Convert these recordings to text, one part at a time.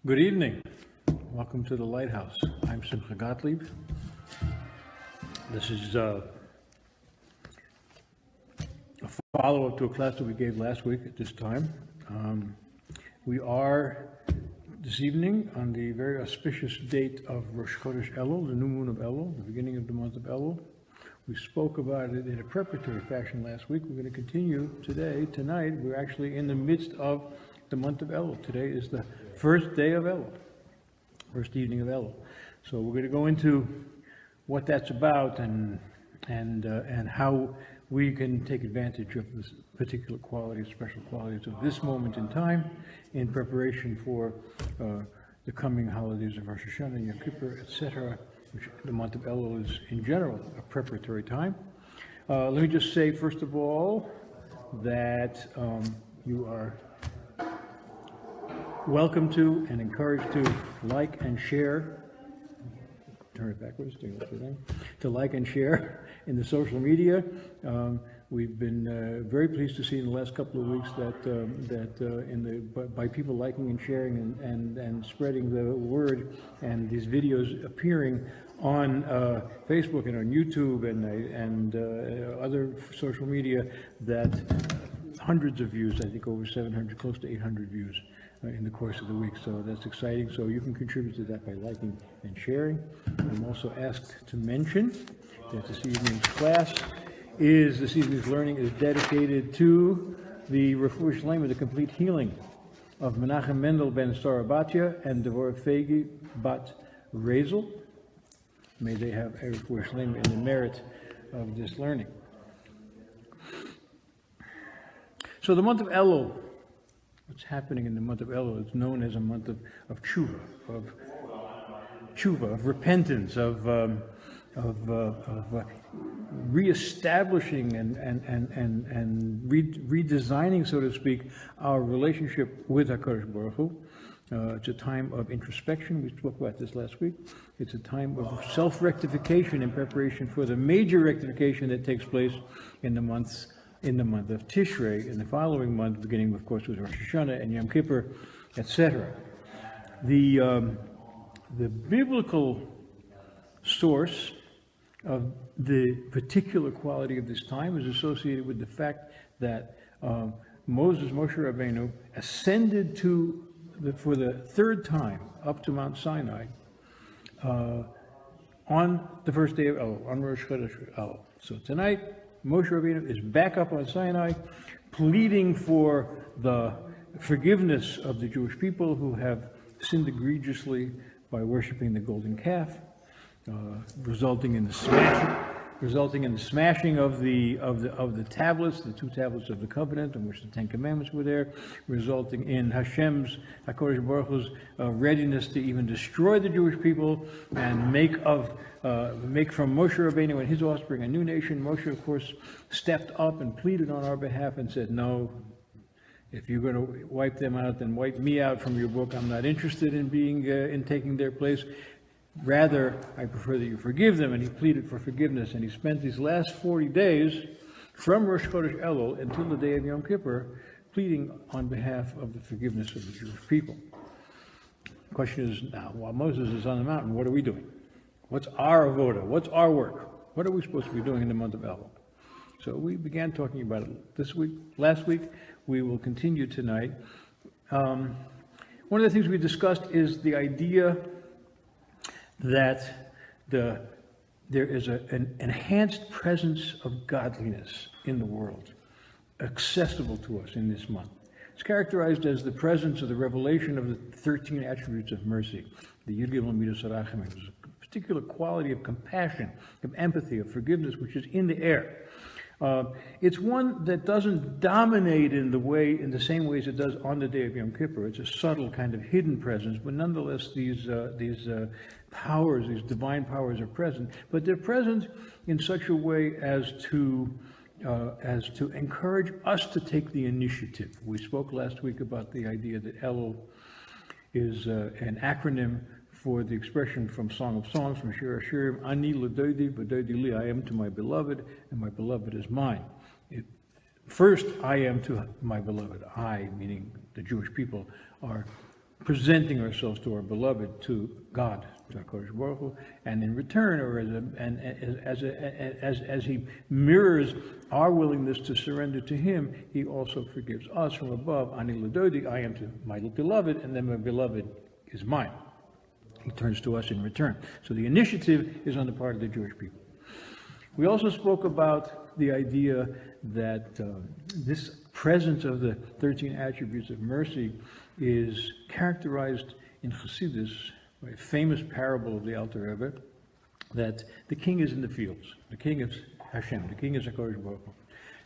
Good evening. Welcome to the Lighthouse. I'm Simcha Gottlieb. This is a follow-up to a class that we gave last week at this time. We are this evening on the very auspicious date of Rosh Chodesh Elul, the new moon of Elul, the beginning of the month of Elul. We spoke about it in a preparatory fashion last week. We're going to continue tonight. We're actually in the midst of the month of Elul. Today is the first day of Elul, first evening of Elul. So we're going to go into what that's about and how we can take advantage of this particular quality, special qualities of this moment in time in preparation for the coming holidays of Rosh Hashanah, Yom Kippur, etc., which the month of Elul is in general a preparatory time. Let me just say, first of all, that you are welcome to and encouraged to like and share. Turn it backwards to like and share in the social media. We've been very pleased to see in the last couple of weeks that by people liking and sharing and spreading the word, and these videos appearing on Facebook and on YouTube and other social media, that hundreds of views, I think over 700, close to 800 views in the course of the week. So that's exciting. So you can contribute to that by liking and sharing. I'm also asked to mention that this evening's learning is dedicated to the Refuah Shlema, the complete healing of Menachem Mendel ben Sarah Batya and Devorah Fegi bat Rezel. May they have a Refuah Shlema in the merit of this learning. So the month of Elul, what's happening in the month of Elul is known as a month of tshuva, of repentance, of reestablishing and redesigning, so to speak, our relationship with HaKadosh Baruch Hu. It's a time of introspection. We spoke about this last week. It's a time of self-rectification in preparation for the major rectification that takes place in the month of Tishrei, in the following month, beginning, of course, with Rosh Hashanah and Yom Kippur, etc. The biblical source of the particular quality of this time is associated with the fact that Moshe Rabbeinu, ascended for the third time up to Mount Sinai on the first day of Elul, on Rosh Chodesh Elul. So tonight, Moshe Rabbeinu is back up on Sinai, pleading for the forgiveness of the Jewish people who have sinned egregiously by worshiping the golden calf, resulting in the smashing of the tablets, the two tablets of the covenant, in which the Ten Commandments were there, resulting in Hashem's, HaKadosh Baruch Hu's, readiness to even destroy the Jewish people and make from Moshe Rabbeinu and his offspring a new nation. Moshe, of course, stepped up and pleaded on our behalf and said, no, if you're going to wipe them out, then wipe me out from your book. I'm not interested in in taking their place. Rather, I prefer that you forgive them. And he pleaded for forgiveness. And he spent these last 40 days from Rosh Chodesh Elul until the day of Yom Kippur, pleading on behalf of the forgiveness of the Jewish people. The question is, now, while Moses is on the mountain, what are we doing? What's our avoda? What's our work? What are we supposed to be doing in the month of Elul? So we began talking about it last week. We will continue tonight. One of the things we discussed is the idea that there is an enhanced presence of godliness in the world, accessible to us in this month. It's characterized as the presence of the revelation of the 13 attributes of mercy, the Yud Gimel Midos HaRachamim, a particular quality of compassion, of empathy, of forgiveness, which is in the air. It's one that doesn't dominate in the same way as it does on the day of Yom Kippur. It's a subtle kind of hidden presence, but nonetheless, these powers, these divine powers are present. But they're present in such a way as to encourage us to take the initiative. We spoke last week about the idea that Elul is an acronym for the expression from Song of Songs, from Shir HaShirim, Ani l'doidi v'doidi li, I am to my beloved, and my beloved is mine. First, I am to my beloved. I, meaning the Jewish people, are presenting ourselves to our beloved, to God, to HaKadosh Baruch Hu, and in return, or as He mirrors our willingness to surrender to Him, He also forgives us from above. Ani l'dodi, I am to my beloved, and then my beloved is mine. He turns to us in return. So the initiative is on the part of the Jewish people. We also spoke about the idea that this presence of the 13 attributes of mercy is characterized in Chassidus by a famous parable of the Alter Rebbe, that the king is in the fields. The king is Hashem. The king is HaKadosh Baruch Hu.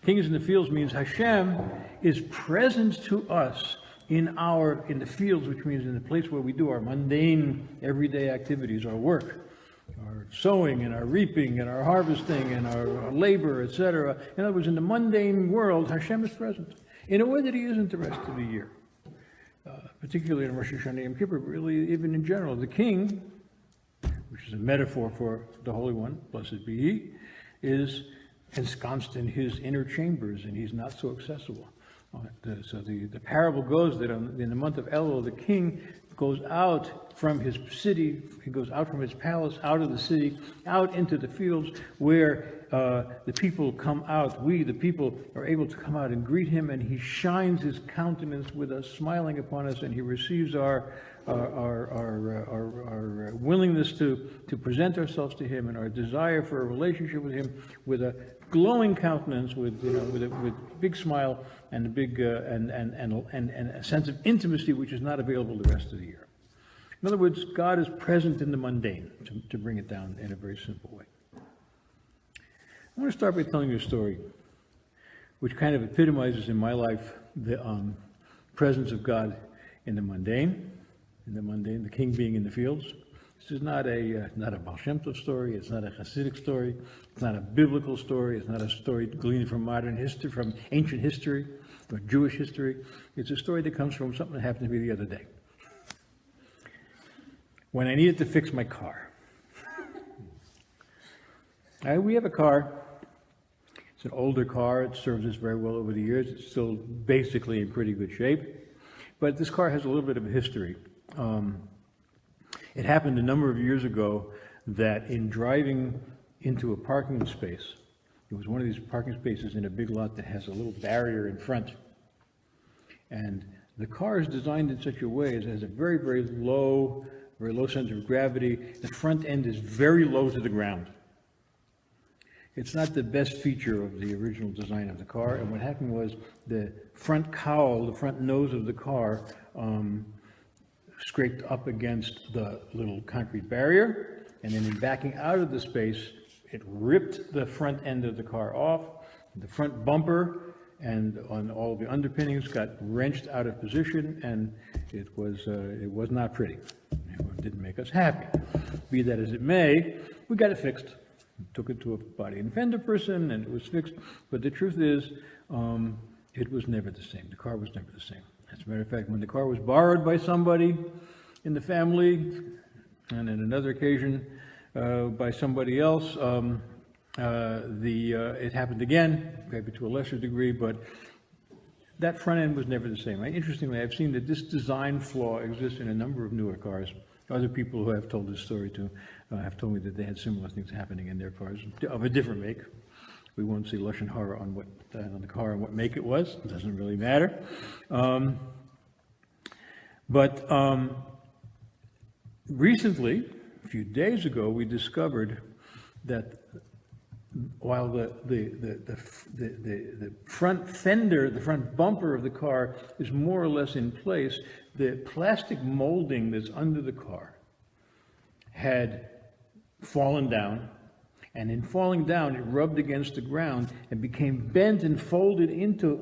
King is in the fields means Hashem is present to us in the fields, which means in the place where we do our mundane, everyday activities, our work, our sowing and our reaping and our harvesting and our labor, etc. In other words, in the mundane world, Hashem is present in a way that He isn't the rest of the year. Particularly in Rosh Hashanah and Yom Kippur, but really even in general. The king, which is a metaphor for the Holy One, blessed be He, is ensconced in His inner chambers, and He's not so accessible. So the parable goes that in the month of Elul, the king goes out from his city, he goes out from his palace, out of the city, out into the fields where the people come out. We, the people, are able to come out and greet him, and he shines his countenance with us, smiling upon us, and he receives our willingness to present ourselves to him and our desire for a relationship with him with a glowing countenance, with a big smile and a big and a sense of intimacy which is not available the rest of the year. In other words, God is present in the mundane, to bring it down in a very simple way. I want to start by telling you a story which kind of epitomizes in my life the presence of God in the mundane, the king being in the fields. This is not a Baal Shem Tov story. It's not a Hasidic story. It's not a biblical story. It's not a story gleaned from modern history, from ancient history or Jewish history. It's a story that comes from something that happened to me the other day, when I needed to fix my car. We have a car. It's an older car. It served us very well over the years. It's still basically in pretty good shape. But this car has a little bit of a history. It happened a number of years ago that in driving into a parking space, it was one of these parking spaces in a big lot that has a little barrier in front. And the car is designed in such a way as it has a very, very low center of gravity. The front end is very low to the ground. It's not the best feature of the original design of the car. And what happened was the front cowl, the front nose of the car, scraped up against the little concrete barrier, and then in backing out of the space, it ripped the front end of the car off. The front bumper and on all the underpinnings got wrenched out of position, and it was not pretty. It didn't make us happy. Be that as it may, we got it fixed. Took it to a body and fender person, and it was fixed. But the truth is, it was never the same. The car was never the same. As a matter of fact, when the car was borrowed by somebody in the family, and on another occasion by somebody else, it happened again, maybe to a lesser degree, but that front end was never the same. Interestingly, I've seen that this design flaw exists in a number of newer cars. Other people who have told this story to have told me that they had similar things happening in their cars of a different make. We won't see Lashon Hara on the car and what make it was. It doesn't really matter. But recently, a few days ago, we discovered that while the front fender, the front bumper of the car is more or less in place, the plastic molding that's under the car had fallen down, and in falling down, it rubbed against the ground and became bent and folded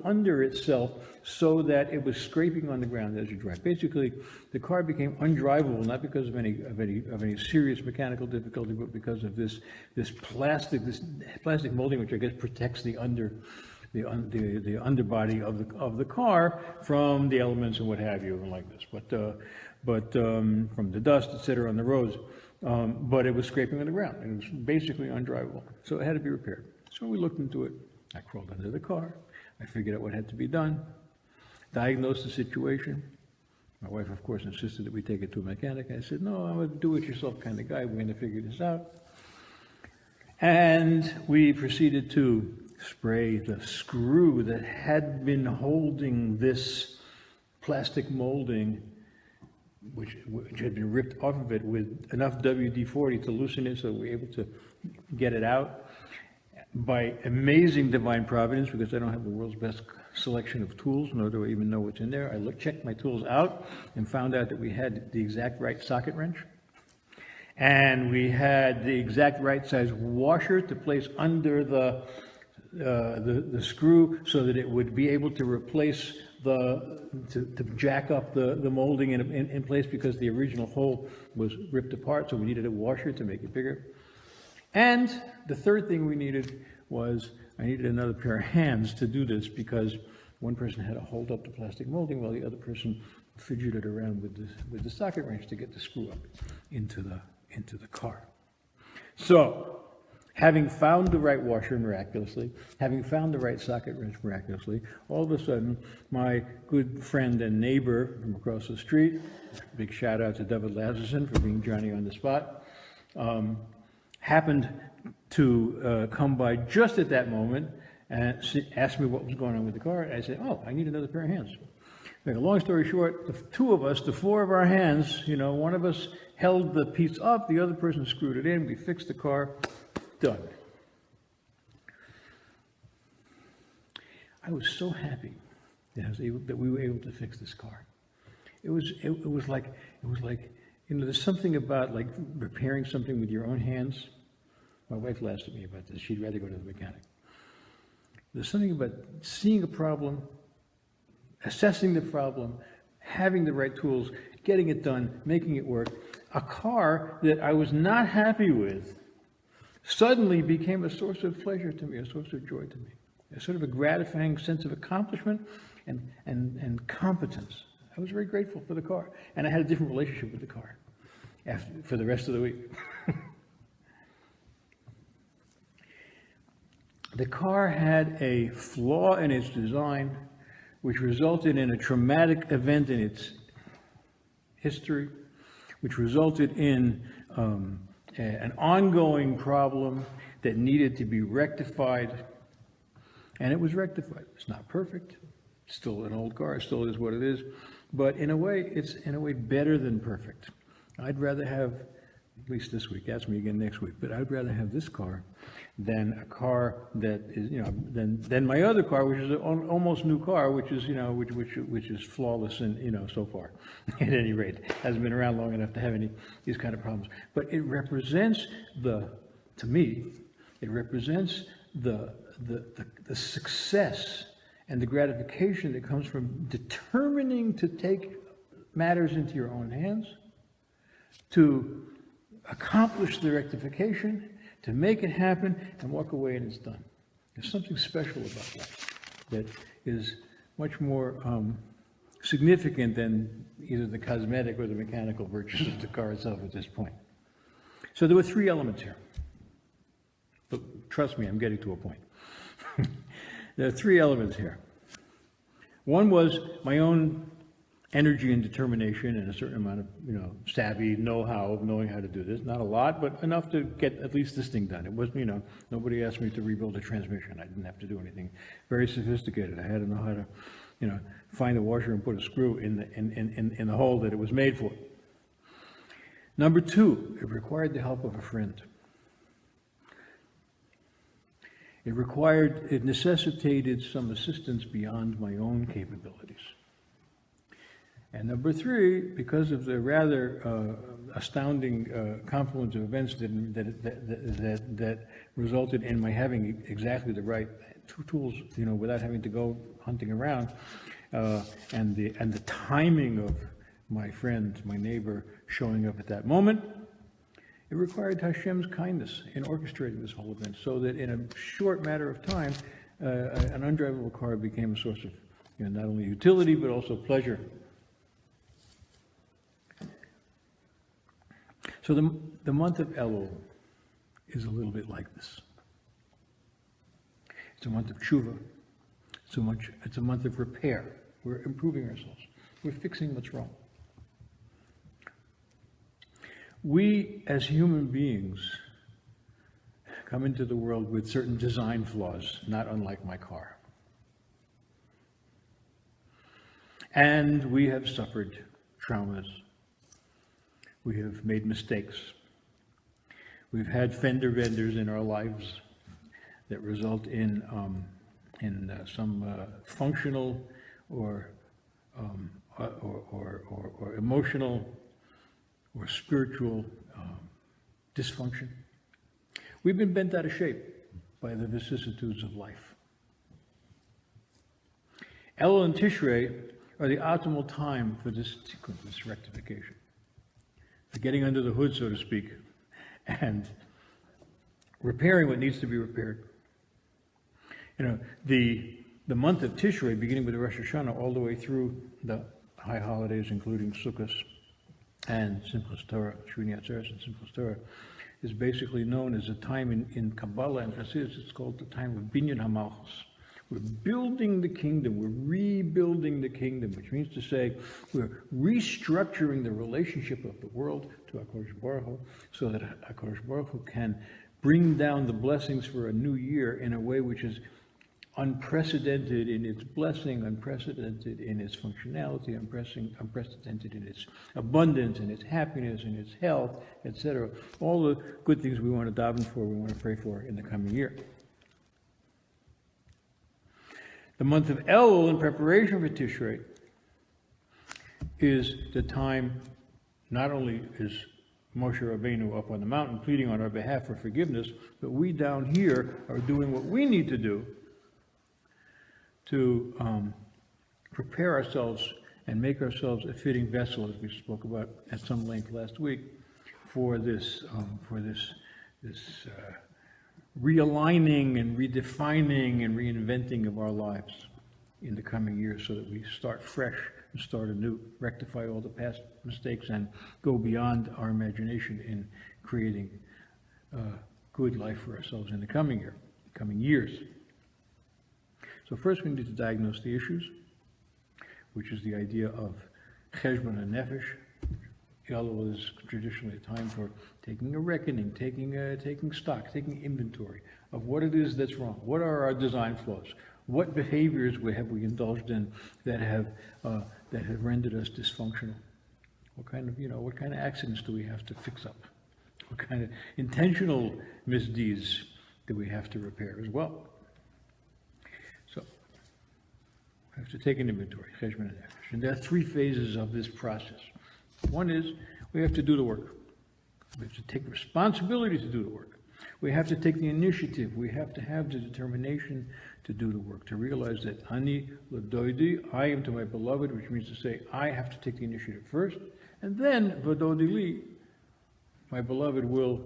under itself, so that it was scraping on the ground as you drive. Basically, the car became undrivable, not because of any serious mechanical difficulty, but because of this plastic molding, which I guess protects the underbody of the car from the elements and what have you, and like this. But from the dust, etc., on the roads. But it was scraping on the ground, and it was basically undrivable. So it had to be repaired. So we looked into it. I crawled under the car. I figured out what had to be done, diagnosed the situation, My wife, of course, insisted that we take it to a mechanic. I said, no, I'm a do-it-yourself kind of guy. We're going to figure this out. And we proceeded to spray the screw that had been holding this plastic molding, which had been ripped off of it, with enough WD-40 to loosen it so we were able to get it out. By amazing divine providence, because I don't have the world's best selection of tools, nor do I even know what's in there, I checked my tools out and found out that we had the exact right socket wrench. And we had the exact right size washer to place under the screw so that it would be able to replace to jack up the molding in place, because the original hole was ripped apart, so we needed a washer to make it bigger. And the third thing we needed was, I needed another pair of hands to do this, because one person had to hold up the plastic molding while the other person fidgeted around with the socket wrench to get the screw up into the car. So, having found the right washer miraculously, having found the right socket wrench miraculously, all of a sudden, my good friend and neighbor from across the street, big shout out to David Lazarson for being Johnny on the spot, happened to come by just at that moment and asked me what was going on with the car. And I said, oh, I need another pair of hands. Make a long story short, the two of us, the four of our hands, one of us held the piece up, the other person screwed it in, we fixed the car, done. I was so happy that we were able to fix this car. It was like there's something about like repairing something with your own hands. My wife laughs at me about this. She'd rather go to the mechanic. There's something about seeing a problem, assessing the problem, having the right tools, getting it done, making it work. A car that I was not happy with suddenly became a source of pleasure to me, a source of joy to me, a sort of a gratifying sense of accomplishment and competence. I was very grateful for the car, and I had a different relationship with the car for the rest of the week. The car had a flaw in its design, which resulted in a traumatic event in its history, which resulted in an ongoing problem that needed to be rectified, and it was rectified. It's not perfect. It's still an old car. It still is what it is. But in a way, it's in a way better than perfect. I'd rather have, at least this week, ask me again next week, but I'd rather have this car than a car that is, than my other car, which is an almost new car, which is, which is flawless and, so far, at any rate, hasn't been around long enough to have these kind of problems. But it represents to me, it represents the success and the gratification that comes from determining to take matters into your own hands, to accomplish the rectification, to make it happen, and walk away and it's done. There's something special about that is much more significant than either the cosmetic or the mechanical virtues of the car itself at this point. So there were three elements here. But trust me, I'm getting to a point. There are three elements here. One was my own energy and determination and a certain amount of, savvy know-how of knowing how to do this. Not a lot, but enough to get at least this thing done. It wasn't, nobody asked me to rebuild a transmission. I didn't have to do anything very sophisticated. I had to know how to, find a washer and put a screw in the hole that it was made for. Number two, it required the help of a friend. It necessitated some assistance beyond my own capabilities. And number three, because of the rather astounding confluence of events that resulted in my having exactly the right two tools, without having to go hunting around, and the timing of my friend, my neighbor, showing up at that moment, it required Hashem's kindness in orchestrating this whole event, so that in a short matter of time, an undrivable car became a source of not only utility but also pleasure. So the month of Elul is a little bit like this. It's a month of tshuva. It's a month of repair. We're improving ourselves. We're fixing what's wrong. We, as human beings, come into the world with certain design flaws, not unlike my car. And we have suffered traumas. We have made mistakes. We've had fender benders in our lives that result in some functional or emotional or spiritual dysfunction. We've been bent out of shape by the vicissitudes of life. Elul and Tishrei are the optimal time for this tikkun, this rectification, for getting under the hood, so to speak, and repairing what needs to be repaired. You know, the month of Tishrei, beginning with the Rosh Hashanah, all the way through the high holidays, including Sukkot and Simchas Torah, Shmini Atzeres and Simchas Torah, is basically known as a time in Kabbalah and Hasidus. It's called the time of Binyan HaMalchus. We're building the kingdom, we're rebuilding the kingdom, which means to say we're restructuring the relationship of the world to HaKadosh Baruch Hu, so that HaKadosh Baruch Hu can bring down the blessings for a new year in a way which is unprecedented in its blessing, unprecedented in its functionality, unprecedented in its abundance, in its happiness, in its health, etc. All the good things we want to daven for, we want to pray for in the coming year. The month of Elul, in preparation for Tishrei, is the time, not only is Moshe Rabbeinu up on the mountain pleading on our behalf for forgiveness, but we down here are doing what we need to do to prepare ourselves and make ourselves a fitting vessel, as we spoke about at some length last week, for this realigning and redefining and reinventing of our lives in the coming years, so that we start fresh and start anew, rectify all the past mistakes, and go beyond our imagination in creating a good life for ourselves in the coming years. So first we need to diagnose the issues, which is the idea of cheshbon and nefesh. Elul is traditionally a time for taking a reckoning, taking stock, taking inventory of what it is that's wrong. What are our design flaws? What behaviors have we indulged in that have rendered us dysfunctional? What kind of accidents do we have to fix up? What kind of intentional misdeeds do we have to repair as well? So we have to take an inventory, cheshbon and nefesh. And there are three phases of this process. One is we have to do the work. We have to take responsibility to do the work. We have to take the initiative. We have to have the determination to do the work, to realize that ani l'doidi, I am to my beloved, which means to say I have to take the initiative first, and then v'dodi li, my beloved will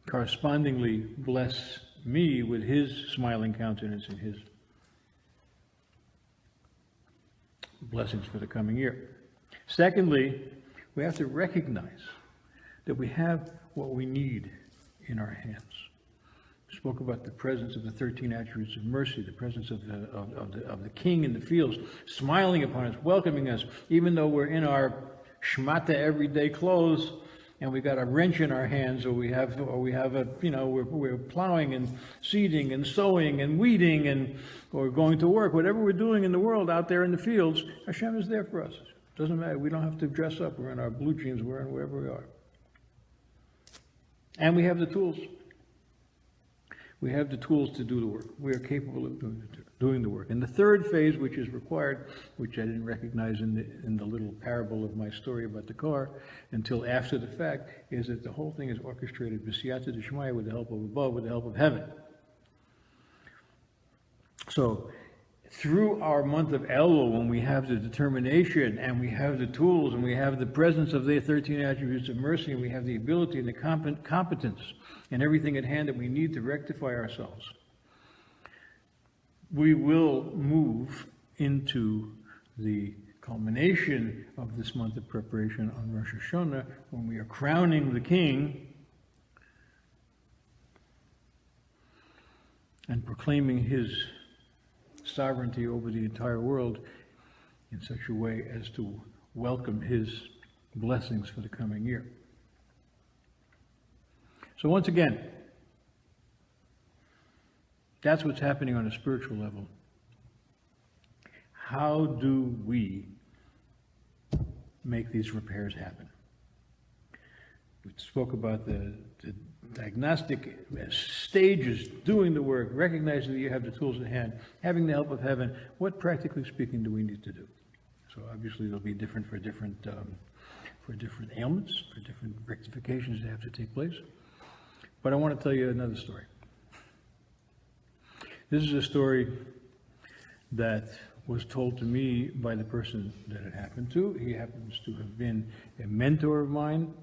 correspondingly bless me with his smiling countenance and his blessings for the coming year. Secondly, we have to recognize that we have what we need in our hands. We spoke about the presence of the 13 attributes of mercy, the presence of the king in the fields, smiling upon us, welcoming us, even though we're in our shmata everyday clothes and we got a wrench in our hands, or we have we're plowing and seeding and sowing and weeding or going to work, whatever we're doing in the world out there in the fields, Hashem is there for us. Doesn't matter. We don't have to dress up. We're in our blue jeans. We're in wherever we are. And we have the tools. We have the tools to do the work. We are capable of doing the work. And the third phase, which is required, which I didn't recognize in the little parable of my story about the car until after the fact, is that the whole thing is orchestrated b'siyata d'shmaya, with the help of above, with the help of heaven. So, through our month of Elul, when we have the determination and we have the tools and we have the presence of the 13 attributes of mercy, and we have the ability and the competence and everything at hand that we need to rectify ourselves, we will move into the culmination of this month of preparation on Rosh Hashanah, when we are crowning the king and proclaiming his sovereignty over the entire world in such a way as to welcome his blessings for the coming year. So once again, that's what's happening on a spiritual level. How do we make these repairs happen? We spoke about the diagnostic stages, doing the work, recognizing that you have the tools at hand, having the help of heaven. What, practically speaking, do we need to do? So obviously they'll be different for different ailments, for different rectifications that have to take place. But I want to tell you another story. This is a story that was told to me by the person that it happened to. He happens to have been a mentor of mine.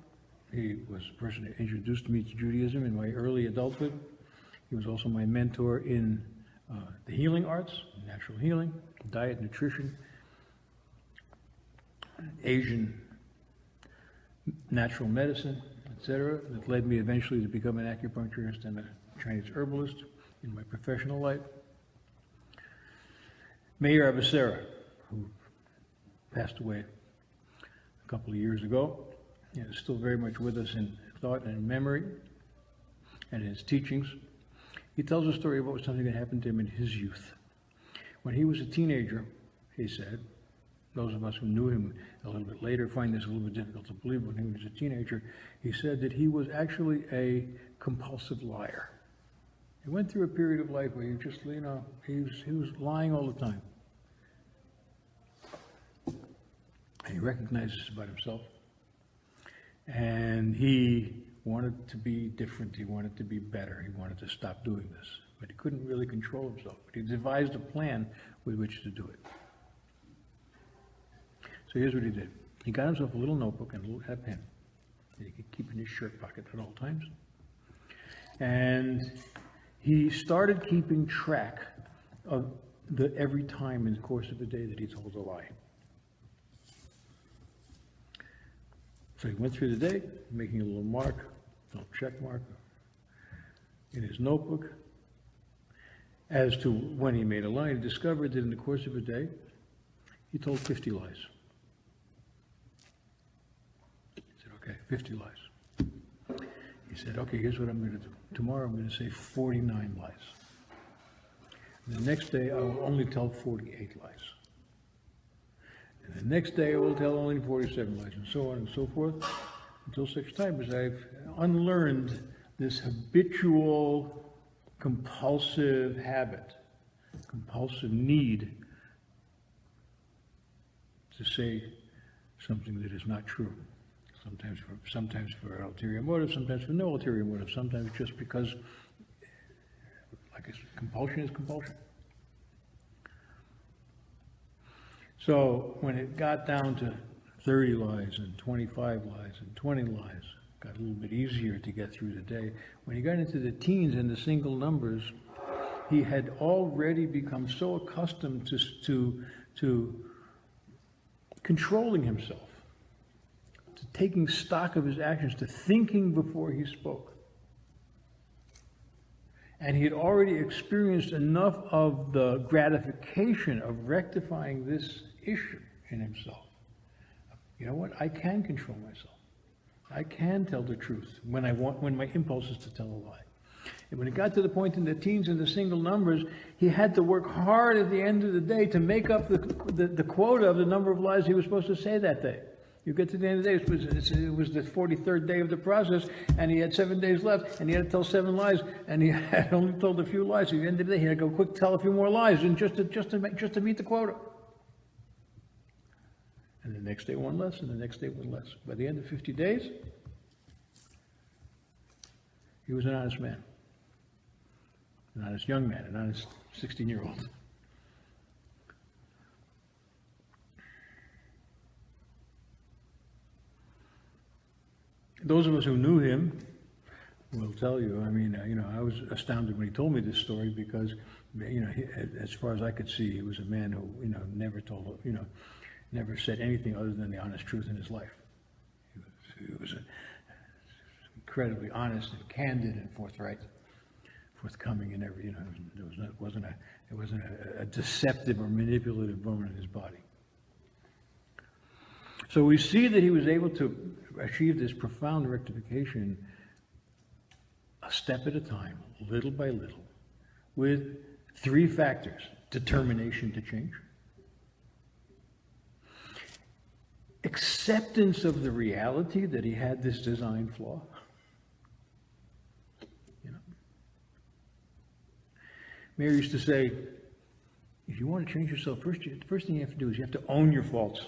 He was the person that introduced me to Judaism in my early adulthood. He was also my mentor in the healing arts, natural healing, diet, nutrition, Asian natural medicine, etc., that led me eventually to become an acupuncturist and a Chinese herbalist in my professional life. Mayor Aventura, who passed away a couple of years ago, is still very much with us in thought and in memory and in his teachings. He tells a story about something that happened to him in his youth. When he was a teenager, he said, those of us who knew him a little bit later find this a little bit difficult to believe. When he was a teenager, he said that he was actually a compulsive liar. He went through a period of life where he just, he was lying all the time. And he recognized this about himself. And he wanted to be different. He wanted to be better. He wanted to stop doing this. But he couldn't really control himself. But he devised a plan with which to do it. So here's what he did. He got himself a little notebook and a pen that he could keep in his shirt pocket at all times. And he started keeping track of every time in the course of the day that he told a lie. So he went through the day, making a little mark, a little check mark in his notebook as to when he made a lie. He discovered that in the course of a day, he told 50 lies. He said, okay, 50 lies. He said, okay, here's what I'm going to do. Tomorrow I'm going to say 49 lies. And the next day I will only tell 48 lies. And the next day I will tell only 47 lies, and so on and so forth, until such time as I've unlearned this habitual, compulsive habit, compulsive need to say something that is not true. Sometimes for an ulterior motive, sometimes for no ulterior motive, sometimes just because, like I said, compulsion is compulsion. So when it got down to 30 lies and 25 lies and 20 lies, it got a little bit easier to get through the day. When he got into the teens and the single numbers, he had already become so accustomed to controlling himself, to taking stock of his actions, to thinking before he spoke. And he had already experienced enough of the gratification of rectifying this issue in himself. You know what? I can control myself. I can tell the truth when my impulse is to tell a lie. And when it got to the point in the teens and the single numbers, he had to work hard at the end of the day to make up the quota of the number of lies he was supposed to say that day. You get to the end of the day, it was the 43rd day of the process, and he had 7 days left, and he had to tell 7 lies, and he had only told a few lies. So at the end of the day, he had to go quick tell a few more lies, and just to meet the quota. And the next day one less, and the next day one less. By the end of 50 days, he was an honest man, an honest young man, an honest 16-year-old. Those of us who knew him will tell you, I was astounded when he told me this story because, as far as I could see, he was a man who, never said anything other than the honest truth in his life. He was incredibly honest and candid and forthcoming in every, there wasn't a deceptive or manipulative bone in his body. So we see that he was able to achieve this profound rectification a step at a time, little by little, with 3 factors: determination to change, acceptance of the reality that he had this design flaw. You know, Mary used to say, if you want to change yourself, the first thing you have to do is you have to own your faults.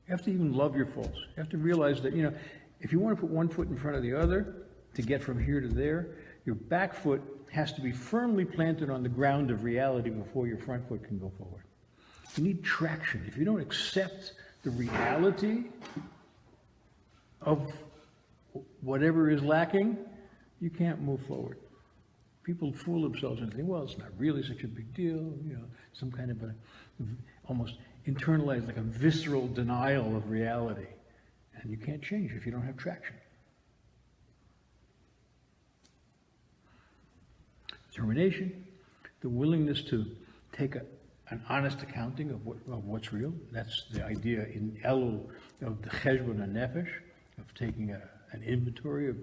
You have to even love your faults. You have to realize that, if you want to put one foot in front of the other to get from here to there, your back foot has to be firmly planted on the ground of reality before your front foot can go forward. You need traction. If you don't accept the reality of whatever is lacking, you can't move forward. People fool themselves and think, well, it's not really such a big deal, some kind of a almost internalized, like a visceral denial of reality. And you can't change if you don't have traction. Determination, the willingness to take an honest accounting of what's real. That's the idea in Elul of the cheshbon hanefesh, of taking an inventory of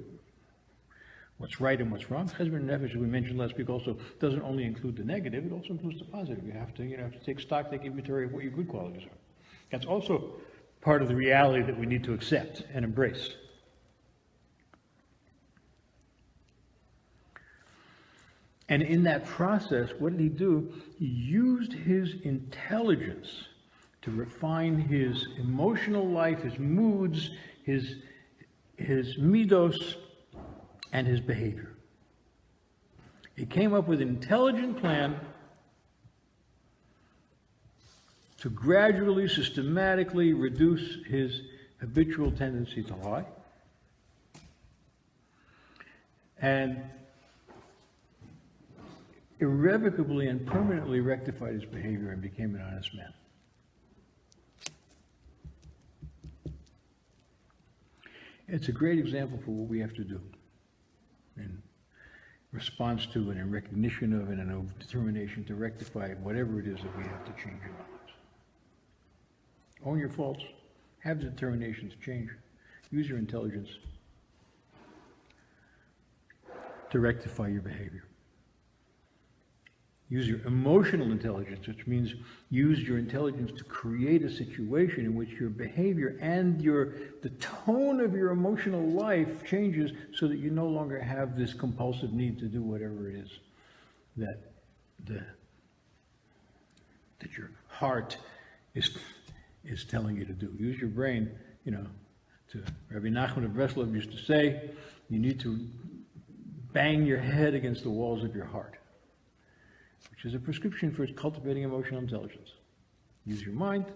what's right and what's wrong. Cheshbon hanefesh, as we mentioned last week, also doesn't only include the negative; it also includes the positive. You have to take stock, take inventory of what your good qualities are. That's also part of the reality that we need to accept and embrace. And in that process, what did he do? He used his intelligence to refine his emotional life, his moods, his midos, and his behavior. He came up with an intelligent plan to gradually, systematically reduce his habitual tendency to lie, and irrevocably and permanently rectified his behavior and became an honest man. It's a great example for what we have to do in response to and in recognition of and in a determination to rectify whatever it is that we have to change in our lives. Own your faults, have the determination to change, use your intelligence to rectify your behavior. Use your emotional intelligence, which means use your intelligence to create a situation in which your behavior and the tone of your emotional life changes so that you no longer have this compulsive need to do whatever it is that your heart is telling you to do. Use your brain, to Rabbi Nachman of Breslov used to say, you need to bang your head against the walls of your heart, which is a prescription for cultivating emotional intelligence. Use your mind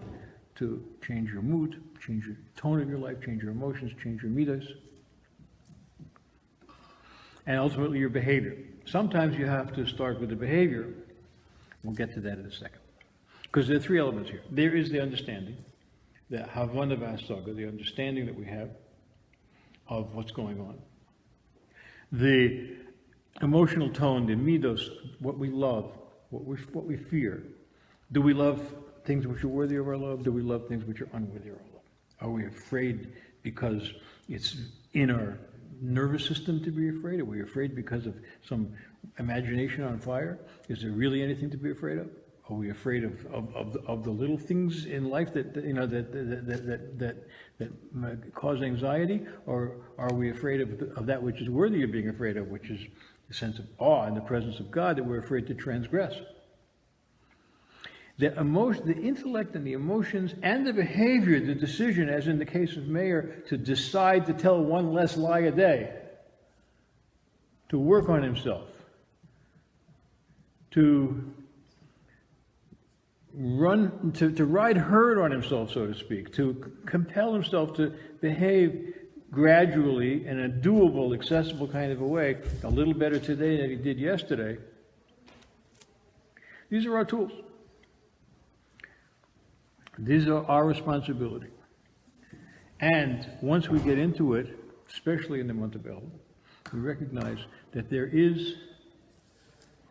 to change your mood, change your tone of your life, change your emotions, change your midas, and ultimately your behavior. Sometimes you have to start with the behavior. We'll get to that in a second. Because there are 3 elements here. There is the understanding, the Havana Vasaga, the understanding that we have of what's going on. The emotional tone, the midos, what we love, what we fear. Do we love things which are worthy of our love? Do we love things which are unworthy of our love? Are we afraid because it's in our nervous system to be afraid? Are we afraid because of some imagination on fire? Is there really anything to be afraid of? Are we afraid of the little things in life that cause anxiety, or are we afraid of that which is worthy of being afraid of, which is the sense of awe in the presence of God that we're afraid to transgress? The intellect and the emotions and the behavior, the decision, as in the case of Meir, to decide to tell one less lie a day, to work on himself, to ride herd on himself, so to speak, to compel himself to behave gradually in a doable, accessible kind of a way, a little better today than he did yesterday. These are our tools. These are our responsibility. And once we get into it, especially in the month of Elul, we recognize that there is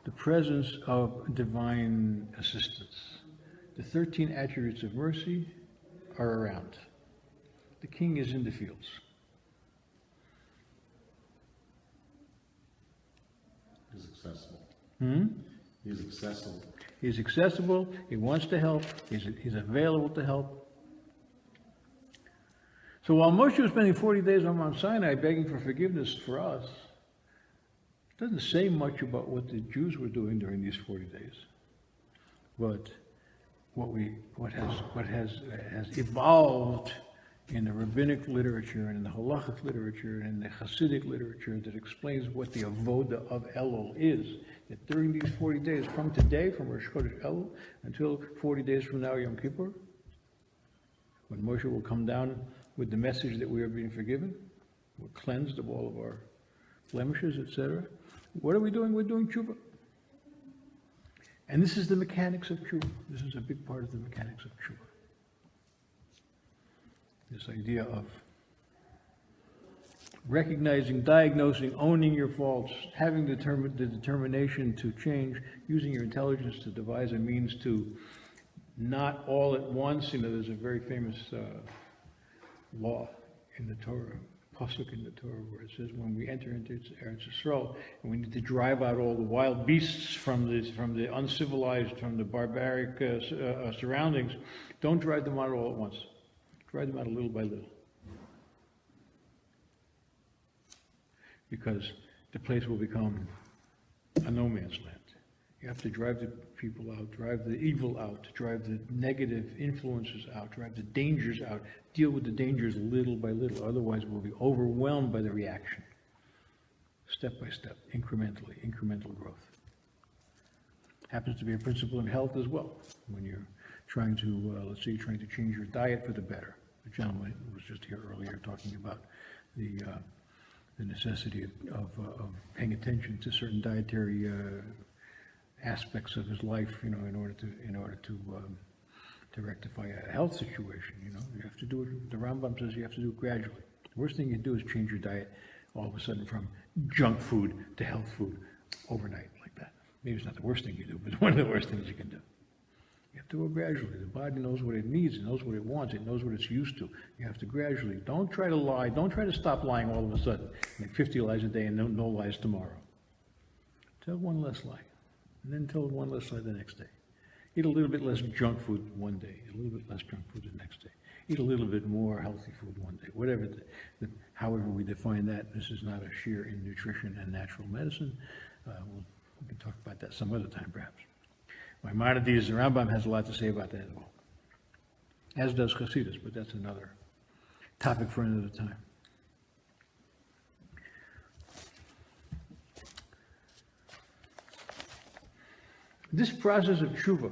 the presence of divine assistance. The 13 attributes of mercy are around. The king is in the fields. He's accessible. He's accessible, he wants to help, he's available to help. So while Moshe was spending 40 days on Mount Sinai begging for forgiveness for us, it doesn't say much about what the Jews were doing during these 40 days. But what has evolved in the rabbinic literature and in the halachic literature and in the Hasidic literature that explains what the avoda of Elul is, that during these 40 days, from today, from Rosh Chodesh Elul, until 40 days from now, Yom Kippur, when Moshe will come down with the message that we are being forgiven, we're cleansed of all of our blemishes, etc. What are we doing? We're doing tshuva. And this is the mechanics of tshuva. This is a big part of the mechanics of tshuva. This idea of recognizing, diagnosing, owning your faults, having the determination to change, using your intelligence to devise a means to not all at once. You know, there's a very famous law in the Torah, pasuk in the Torah, where it says when we enter into Eretz Yisrael, and we need to drive out all the wild beasts from the uncivilized, from the barbaric surroundings, don't drive them out all at once. Drive them out little by little. Because the place will become a no man's land. You have to drive the people out, drive the evil out, drive the negative influences out, drive the dangers out, deal with the dangers little by little. Otherwise, we'll be overwhelmed by the reaction. Step by step, incremental growth. Happens to be a principle in health as well. When you're trying to, let's say you're trying to change your diet for the better. The gentleman who was just here earlier talking about the necessity of paying attention to certain dietary aspects of his life, you know, in order to rectify a health situation. You know, you have to do it. The Rambam says you have to do it gradually. The worst thing you can do is change your diet all of a sudden from junk food to health food overnight like that. Maybe it's not the worst thing you do, but it's one of the worst things you can do. You have to go gradually. The body knows what it needs, it knows what it wants, it knows what it's used to. You have to gradually. Don't try to lie. Don't try to stop lying all of a sudden. Make 50 lies a day and no lies tomorrow. Tell one less lie. And then tell one less lie the next day. Eat a little bit less junk food one day, a little bit less junk food the next day. Eat a little bit more healthy food one day. Whatever, however we define that, this is not a sheer in nutrition and natural medicine. We can talk about that some other time, perhaps. Maimonides, the Rambam, has a lot to say about that as well, as does Chassidus, but that's another topic for another time. This process of tshuva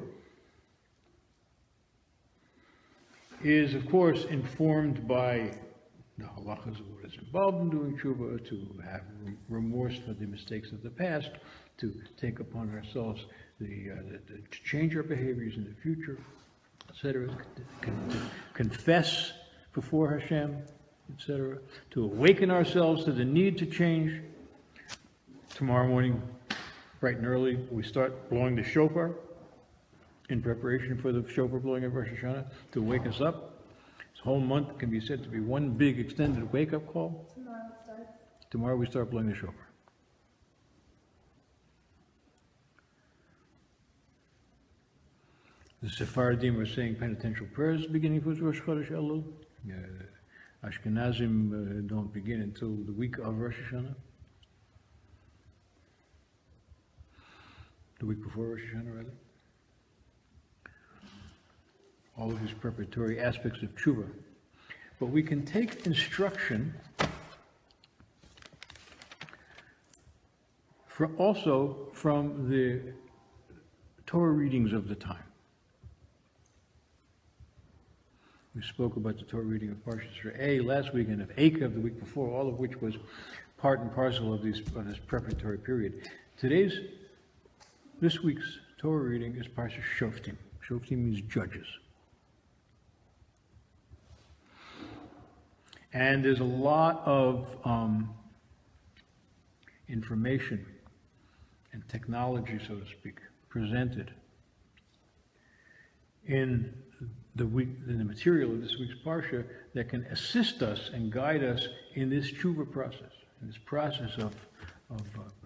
is, of course, informed by the halachas of what is involved in doing tshuva, to have remorse for the mistakes of the past, to take upon ourselves to change our behaviors in the future, etc., to confess before Hashem, etc., to awaken ourselves to the need to change. Tomorrow morning, bright and early, we start blowing the shofar in preparation for the shofar blowing of Rosh Hashanah to wake us up. This whole month can be said to be one big extended wake-up call. Tomorrow we start blowing the shofar. The Sephardim are saying penitential prayers beginning with Rosh Chodesh Elul. Ashkenazim don't begin until the week of Rosh Hashanah. The week before Rosh Hashanah, rather. All of these preparatory aspects of tshuva. But we can take instruction also from the Torah readings of the time. We spoke about the Torah reading of Parshas Re'eh last week and of Eikav the week before, all of which was part and parcel of this preparatory period. This week's Torah reading is Parshas Shoftim. Shoftim means judges. And there's a lot of information and technology, so to speak, presented in the material of this week's Parsha that can assist us and guide us in this tshuva process, in this process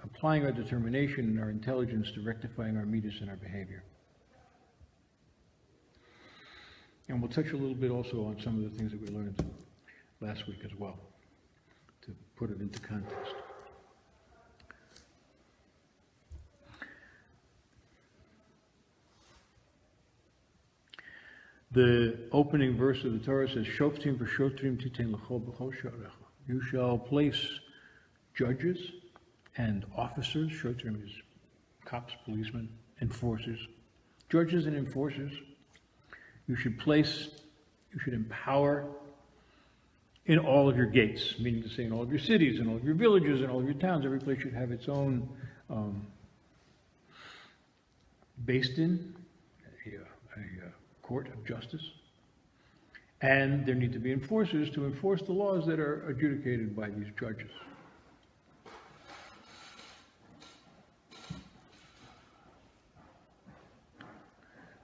applying our determination and our intelligence to rectifying our midas and our behavior. And we'll touch a little bit also on some of the things that we learned last week as well, to put it into context. The opening verse of the Torah says, "Shoftim v'shotrim titein l'cho b'chol sha'arecha." You shall place judges and officers. Shotrim is cops, policemen, enforcers. Judges and enforcers. You should empower in all of your gates, meaning to say in all of your cities, in all of your villages, in all of your towns. Every place should have its own based in a court of justice. And there need to be enforcers to enforce the laws that are adjudicated by these judges.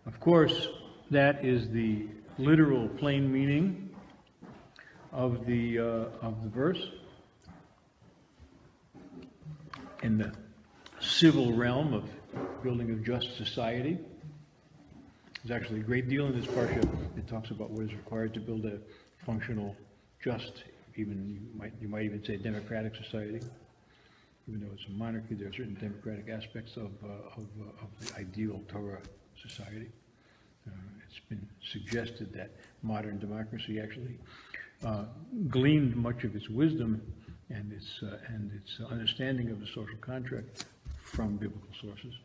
Of course, that is the literal plain meaning of the verse. In the civil realm of building a just society, there's actually a great deal in this parsha that talks about what is required to build a functional, just, even you might even say democratic society. Even though it's a monarchy, there are certain democratic aspects of the ideal Torah society. It's been suggested that modern democracy actually gleaned much of its wisdom and its understanding of the social contract from biblical sources